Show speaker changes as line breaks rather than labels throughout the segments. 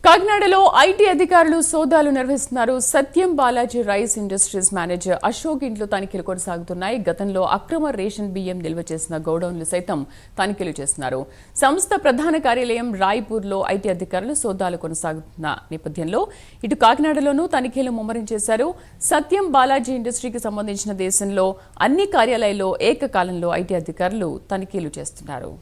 కాకినాడలో ఐటీ అధికారులు సోదాలు నిర్వహిస్తున్నారు. Satyam Balaji rice industries manager Ashok ఇంట్లో తనిఖీలు కొనసాగుతున్నాయి. గతంలో అక్రమ రేషన్ బియ్యం నిల్వ చేసిన గోడౌన్లు సైతం తనిఖీలు చేస్తున్నారు. సంస్థ ప్రధాన కార్యాలయం రాయ్పూర్లో ఐటీ అధికారులు సోదాలు కొనసాగుతున్న నేపథ్యంలో ఇటు కాకినాడలోనూ తనిఖీలు ముమ్మరం చేశారు. సత్యం బాలాజీ ఇండస్ట్రీకి సంబంధించిన దేశంలో అన్ని కార్యాలయాల్లో ఏకకాలంలో ఐటీ అధికారులు తనిఖీలు చేస్తున్నారు.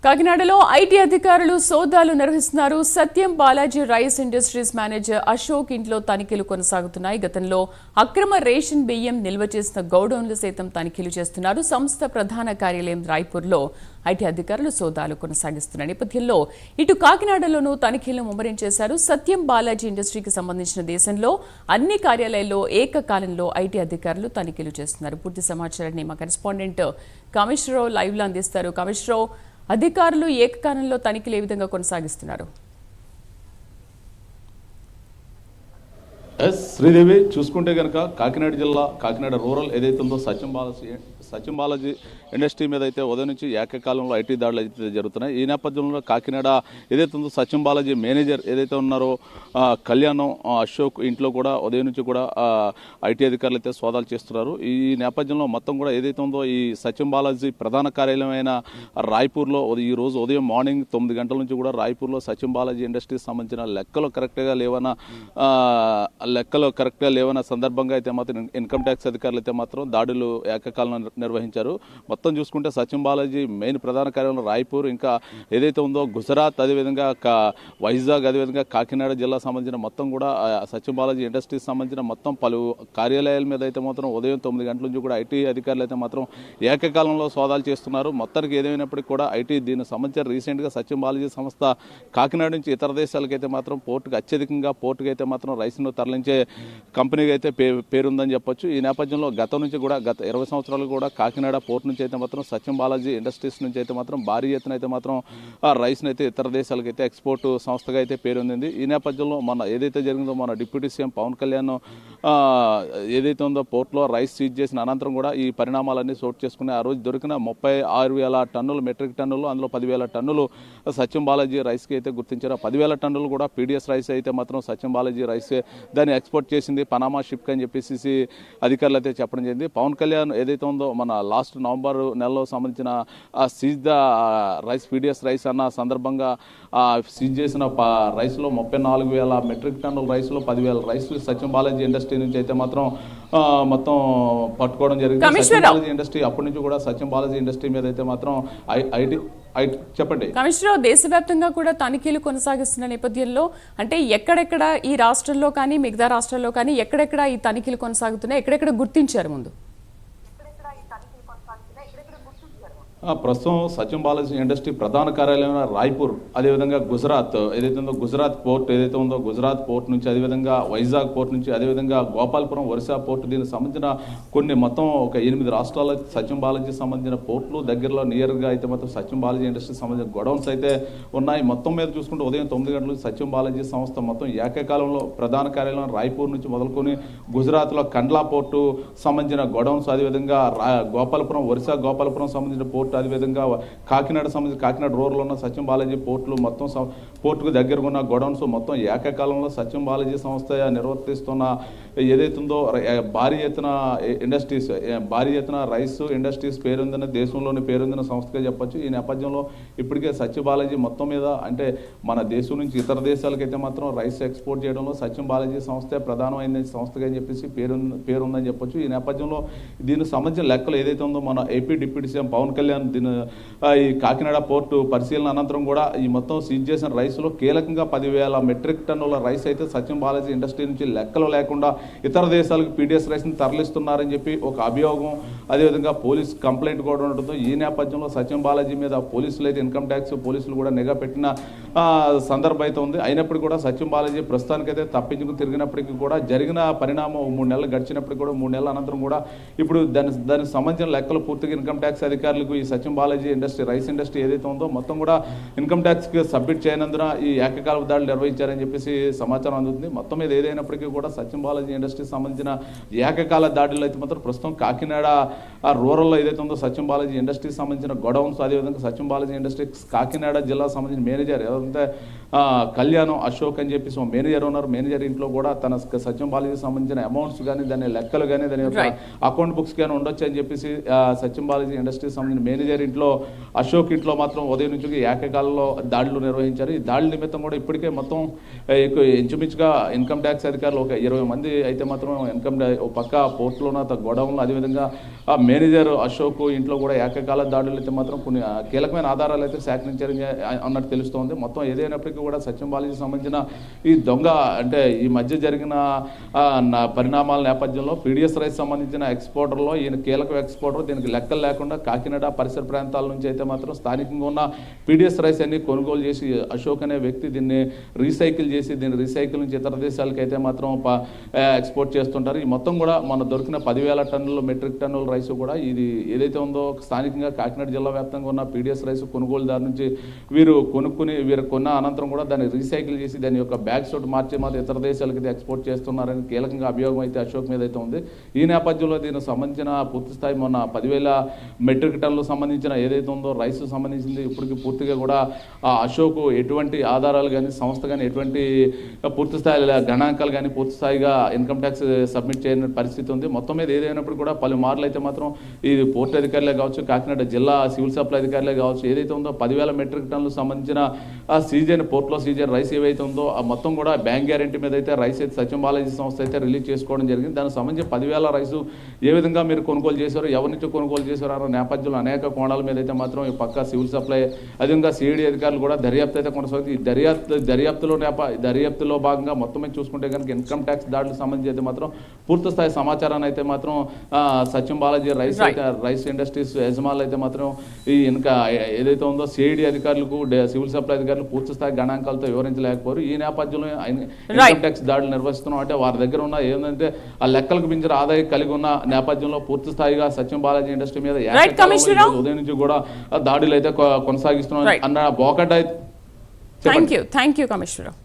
కాకినాడలో ఐటీ అధికారులు సోదాలు నిర్వహిస్తున్నారు. Satyam Balaji rice industries manager Ashok ఇంట్లో తనిఖీలు కొనసాగుతున్నాయి. గతంలో అక్రమ రేషన్ బియ్యం నిల్వ చేసిన గోడౌన్లు సైతం తనిఖీలు చేస్తున్నారు. సంస్థ ప్రధాన కార్యాలయం రాయ్పూర్లో ఐటీ అధికారులు సోదాలు కొనసాగిస్తున్న నేపథ్యంలో ఇటు కాకినాడలోనూ తనిఖీలు ముమ్మరం చేశారు. సత్యం బాలాజీ ఇండస్ట్రీకి సంబంధించిన దేశంలో అన్ని కార్యాలయాల్లో ఏకకాలంలో ఐటీ అధికారులు తనిఖీలు చేస్తున్నారు. పూర్తి సమాచారాన్ని మా కరెస్పాండెంట్ కామేశ్వరరావు లైవ్ లో అందిస్తారు. కామేశ్వరరావు, అధికారులు ఏకకాలంలో తనిఖీలు ఏ విధంగా కొనసాగిస్తున్నారు?
శ్రీదేవి, చూసుకుంటే కనుక కాకినాడ జిల్లా కాకినాడ రూరల్ ఏదైతే ఉందో సత్యం బాలాజీ ఇండస్ట్రీ మీద అయితే ఉదయం నుంచి ఏకకాలంలో ఐటీ దాడులు అయితే జరుగుతున్నాయి. ఈ నేపథ్యంలో కాకినాడ ఏదైతే ఉందో సత్యం బాలాజీ మేనేజర్ ఏదైతే ఉన్నారో కళ్యాణం అశోక్ ఇంట్లో కూడా ఉదయం నుంచి కూడా ఐటీ అధికారులు అయితే సోదాలు చేస్తున్నారు. ఈ నేపథ్యంలో మొత్తం కూడా ఏదైతే ఉందో ఈ సత్యం బాలాజీ ప్రధాన కార్యాలయమైన రాయ్పూర్లో ఈ రోజు ఉదయం మార్నింగ్ 9 గంటల నుంచి కూడా రాయ్పూర్లో సత్యం బాలాజీ ఇండస్ట్రీకి సంబంధించిన లెక్కలు కరెక్ట్గా లేవన్న సందర్భంగా అయితే మాత్రం ఇన్కమ్ ట్యాక్స్ అధికారులు అయితే మాత్రం దాడులు ఏకకాలంలో నిర్వహించారు. మొత్తం చూసుకుంటే సత్యం బాలాజీ మెయిన్ ప్రధాన కార్యాలయం రాయ్పూర్, ఇంకా ఏదైతే ఉందో గుజరాత్, అదేవిధంగా వైజాగ్, అదేవిధంగా కాకినాడ జిల్లా సంబంధించిన మొత్తం కూడా సత్యం బాలాజీ ఇండస్ట్రీకి సంబంధించిన మొత్తం పలు కార్యాలయాల మీద అయితే మాత్రం ఉదయం 9 గంటల నుంచి కూడా ఐటీ అధికారులు అయితే మాత్రం ఏకకాలంలో సోదాలు చేస్తున్నారు. మొత్తానికి ఏదైనప్పటికీ కూడా ఐటీ దీనికి సంబంధించిన రీసెంట్గా సత్యం బాలాజీ సంస్థ కాకినాడ నుంచి ఇతర దేశాలకైతే మాత్రం అత్యధికంగా పోర్టుకు అయితే మాత్రం రైస్ను తరలించే కంపెనీగా అయితే పేరుందని చెప్పొచ్చు. ఈ నేపథ్యంలో గత 20 సంవత్సరాలు కూడా కాకినాడ పోర్ట్ నుంచి అయితే మాత్రం సత్యం బాలాజీ ఇండస్ట్రీస్ నుంచి అయితే మాత్రం భారీ ఎత్తున అయితే మాత్రం రైస్ని అయితే ఇతర దేశాలకు అయితే ఎక్స్పోర్ట్ సంస్థగా అయితే పేరొందింది. ఈ నేపథ్యంలో ఏదైతే జరిగిందో మన డిప్యూటీ సీఎం పవన్ కళ్యాణ్ ఏదైతే ఉందో పోర్ట్లో రైస్ సీజ్ చేసిన అనంతరం కూడా ఈ పరిణామాలన్నీ చోటు చేసుకుని ఆ రోజు దొరికిన 36,000 టన్నులు మెట్రిక్ టన్నులు, అందులో 10,000 టన్నులు సత్యం బాలాజీ రైస్కి అయితే గుర్తించారు. 10,000 టన్నులు కూడా పీడిఎస్ రైస్ అయితే మాత్రం సత్యం బాలాజీ రైస్ దాన్ని ఎక్స్పోర్ట్ చేసింది పనామా షిప్ అని చెప్పేసి అధికారులు అయితే చెప్పడం జరిగింది. పవన్ కళ్యాణ్ ఏదైతే ఉందో మన లాస్ట్ నవంబర్ నెలలో సంబంధించిన seize the rice PDS rice అన్న సందర్భంగా సీజ్ చేసిన రైస్లో 34,000 మెట్రిక్ టన్నుల రైస్లో 10,000 రైస్ సత్యం బాలాజీ ఇండస్ట్రీ నుంచి అయితే మాత్రం మొత్తం పట్టుకోవడం జరిగింది. సత్యం బాలాజీ ఇండస్ట్రీ అప్పటి నుంచి కూడా సత్యం బాలాజీ ఇండస్ట్రీ మీద అయితే మాత్రం చెప్పండి
కమిషనర్, దేశవ్యాప్తంగా కూడా తనిఖీలు కొనసాగిస్తున్న నేపథ్యంలో అంటే ఎక్కడెక్కడ ఈ రాష్ట్రంలో కానీ మిగతా రాష్ట్రాల్లో కానీ ఎక్కడెక్కడ ఈ తనిఖీలు కొనసాగుతున్నాయి, ఎక్కడెక్కడ గుర్తించారు ముందు?
ప్రస్తుతం సత్యం బాలాజీ ఇండస్ట్రీ ప్రధాన కార్యాలయం రాయ్పూర్, అదేవిధంగా గుజరాత్ ఏదైతే ఉందో గుజరాత్ పోర్ట్ ఏదైతే ఉందో గుజరాత్ పోర్ట్ నుంచి, అదేవిధంగా వైజాగ్ పోర్ట్ నుంచి, అదేవిధంగా గోపాలపురం ఒరిస్సా పోర్టు, దీనికి సంబంధించిన కొన్ని మొత్తం ఒక 8 రాష్ట్రాల సత్యం బాలాజీ సంబంధించిన పోర్టులు దగ్గరలో నియర్గా అయితే మొత్తం సత్యం బాలాజీ ఇండస్ట్రీకి సంబంధించిన గొడౌన్స్ అయితే ఉన్నాయి. మొత్తం మీద చూసుకుంటే ఉదయం 9 గంటలకు సత్యం బాలాజీ సంస్థ మొత్తం ఏకకాలంలో ప్రధాన కార్యాలయం రాయ్పూర్ నుంచి మొదలుకొని గుజరాత్లో కండ్లా పోర్టు సంబంధించిన గొడౌన్స్, అదేవిధంగా గోపాలపురం ఒరిస్సా గోపాలపురం సంబంధించిన పోర్టు, అదేవిధంగా కాకినాడ రూరల్ ఉన్న సత్యం బాలాజీ పోర్టులు మొత్తం పోర్టుకు దగ్గరగా ఉన్న గొడౌన్స్ మొత్తం ఏకకాలంలో సత్యం బాలాజీ సంస్థ నిర్వర్తిస్తున్న ఏదైతే ఉందో భారీ ఎత్తున రైస్ ఇండస్ట్రీస్ పేరొందిన దేశంలోని పేరొందిన సంస్థగా చెప్పొచ్చు. ఈ నేపథ్యంలో ఇప్పటికే సత్యం బాలాజీ మొత్తం మీద అంటే మన దేశం నుంచి ఇతర దేశాలకైతే మాత్రం రైస్ ఎక్స్పోర్ట్ చేయడంలో సత్యం బాలాజీ సంస్థ ప్రధానమైన సంస్థగా చెప్పేసి పేరుందని చెప్పొచ్చు. ఈ నేపథ్యంలో దీనికి సంబంధించిన లెక్కలు ఏదైతే ఉందో మన AP deputy CM Pawan Kalyan ఈ కాకినాడ పోర్టు పరిశీలన అనంతరం కూడా ఈ మొత్తం సీజ్ చేసిన రైస్లో కీలకంగా 10,000 మెట్రిక్ టన్నుల రైస్ అయితే సత్యం బాలాజీ ఇండస్ట్రీ నుంచి లెక్కలు లేకుండా ఇతర దేశాలకు పీడిఎస్ రైస్ని తరలిస్తున్నారని చెప్పి ఒక అభియోగం, అదేవిధంగా పోలీస్ కంప్లైంట్ కూడా ఉండడంతో ఈ నేపథ్యంలో సత్యం బాలాజీ మీద పోలీసులు అయితే ఇన్కమ్ ట్యాక్స్ పోలీసులు కూడా నిఘా పెట్టిన సందర్భం అయితే ఉంది. అయినప్పటికీ కూడా సత్యం బాలాజీ ప్రస్తుతానికైతే తప్పించుకుని తిరిగినప్పటికీ కూడా జరిగిన పరిణామం 3 నెలలు గడిచినప్పటికీ కూడా 3 నెలల అనంతరం కూడా ఇప్పుడు దానికి సంబంధించిన లెక్కలు పూర్తిగా ఇన్కమ్ ట్యాక్స్ అధికారులకు ఈ సత్యం బాలాజీ ఇండస్ట్రీ రైస్ ఇండస్ట్రీ ఏదైతే ఉందో మొత్తం కూడా ఇన్కమ్ ట్యాక్స్కి సబ్మిట్ చేయనందున ఈ ఏకకాల దాడులు నిర్వహించారని చెప్పేసి సమాచారం అందుతుంది. మొత్తం మీద ఏదైనప్పటికీ కూడా సత్యం బాలాజీ ఇండస్ట్రీకి సంబంధించిన ఏకకాల దాడులు అయితే మాత్రం ప్రస్తుతం కాకినాడ రూరల్లో ఏదైతే ఉందో సత్యం బాలాజీ ఇండస్ట్రీకి సంబంధించిన గొడౌన్స్, అదేవిధంగా సత్యం బాలాజీ ఇండస్ట్రీస్ కాకినాడ జిల్లాకు సంబంధించిన మేనేజర్ ఏదంటే కళ్యాణం అశోక్ అని చెప్పేసి మేనేజర్ ఉన్నారు. మేనేజర్ ఇంట్లో కూడా తన సత్యం బాలాజీకి సంబంధించిన అమౌంట్స్ కానీ దాని లెక్కలు కానీ దాని యొక్క అకౌంట్ బుక్స్ కానీ ఉండొచ్చు అని చెప్పేసి సత్యం బాలాజీ ఇండస్ట్రీకి సంబంధించిన మేనేజర్ ఇంట్లో అశోక్ ఇంట్లో మాత్రం ఉదయం నుంచి ఏకకాలంలో దాడులు నిర్వహించారు. ఈ దాడుల నిమిత్తం కూడా ఇప్పటికే మొత్తం ఇంచుమించుగా ఇన్కమ్ ట్యాక్స్ అధికారులు ఒక 20 మంది అయితే మాత్రం పక్క పోర్టులోన గొడవలు, అదేవిధంగా మేనేజర్ అశోక్ ఇంట్లో కూడా ఏకకాల దాడులు అయితే మాత్రం కొన్ని కీలకమైన ఆధారాలు అయితే సేకరించారని అన్నట్టు తెలుస్తోంది. మొత్తం ఏదైనప్పటికీ కూడా సత్యం బాలాజీకి సంబంధించిన ఈ దొంగ అంటే ఈ మధ్య జరిగిన పరిణామాల నేపథ్యంలో పీడిఎస్ రైస్ సంబంధించిన ఎక్స్పోర్టర్లో ఈయన కీలక ఎక్స్పోర్టర్, దీనికి లెక్కలు లేకుండా కాకినాడ పరిసర ప్రాంతాల నుంచి అయితే మాత్రం స్థానికంగా ఉన్న పీడిఎస్ రైస్ అన్ని కొనుగోలు చేసి అశోక్ అనే వ్యక్తి దీన్ని రీసైకిల్ చేసి దీన్ని రీసైకిల్ నుంచి ఇతర దేశాలకు అయితే మాత్రం ఎక్స్పోర్ట్ చేస్తుంటారు. ఈ మొత్తం కూడా మన దొరికిన 10,000 టన్నుల మెట్రిక్ టన్నుల రైస్ కూడా ఇది ఏదైతే ఉందో స్థానికంగా కాకినాడ జిల్లా వ్యాప్తంగా ఉన్న పీడిఎస్ రైస్ కొనుగోలుదారు నుంచి వీరు కొన్న అనంతరం కూడా దాన్ని రీసైకిల్ చేసి దాని యొక్క బ్యాగ్స్ తోటి మార్చి మాత్రం ఇతర దేశాలకు అయితే ఎక్స్పోర్ట్ చేస్తున్నారని కీలకంగా అభియోగం అయితే అశోక్ మీద అయితే ఉంది. ఈ నేపథ్యంలో దీనికి సంబంధించిన పూర్తి స్థాయి మొన్న 10,000 మెట్రిక్ టన్నులకు సంబంధించిన ఏదైతే ఉందో రైస్ సంబంధించింది ఇప్పటికి పూర్తిగా కూడా అశోక్ ఎటువంటి ఆధారాలు కానీ సంస్థ కానీ ఎటువంటి పూర్తి స్థాయి గణాంకాలు కానీ పూర్తి స్థాయిగా ఇన్కమ్ ట్యాక్స్ సబ్మిట్ చేయని పరిస్థితి ఉంది. మొత్తం మీద ఏదైనప్పుడు కూడా పలుమార్లు అయితే మాత్రం ఇది పోర్టు అధికారులే కావచ్చు, కాకినాడ జిల్లా సివిల్ సప్లై అధికారులే కావచ్చు, ఏదైతే ఉందో 10,000 మెట్రిక్ టన్నులకు సంబంధించిన పోర్టులో సీజన్ రైస్ ఏవైతే ఉందో ఆ మొత్తం కూడా బ్యాంక్ గ్యారెంటీ మీద అయితే రైస్ అయితే సత్యం బాలాజీ సంస్థ అయితే రిలీజ్ చేసుకోవడం జరిగింది. దానికి సంబంధించి 10,000 రైసు ఏ విధంగా మీరు కొనుగోలు చేశారో, ఎవరి నుంచి కొనుగోలు చేశారో అన్న నేపథ్యంలో అనేక కోణాల మీద అయితే మాత్రం ఈ పక్క సివిల్ సప్లై అదేవిధంగా సిఐడి అధికారులు కూడా దర్యాప్తు అయితే కొనసాగుతుంది. ఈ దర్యాప్తులో భాగంగా మొత్తం మీద చూసుకుంటే కనుక ఇన్కమ్ ట్యాక్స్ దాడులకు సంబంధించి అయితే మాత్రం పూర్తి స్థాయి సమాచారాన్ని అయితే మాత్రం సత్యం బాలాజీ రైస్ ఇండస్ట్రీస్ యజమానులు అయితే మాత్రం ఈ ఇంకా ఏదైతే ఉందో సిఐడి అధికారులకు సివిల్ సప్లై అధికారులు పూర్తి స్థాయి గణాంకాలతో వివరించలేకపోయారు. ఈ నేపథ్యంలో ఇన్కమ్ ట్యాక్స్ దాడులు నిర్వహిస్తున్నాం అంటే వారి దగ్గర ఉన్న ఏంటంటే ఆ లెక్కలకు మించిన ఆదాయం కలిగి ఉన్న నేపథ్యంలో పూర్తి స్థాయిగా సత్యం బాలాజీ ఇండస్ట్రీ మీద ఉదయం నుంచి కూడా దాడులు అయితే కొనసాగిస్తున్నాం అన్న బోకట్ అయితే.
Thank you commissioner.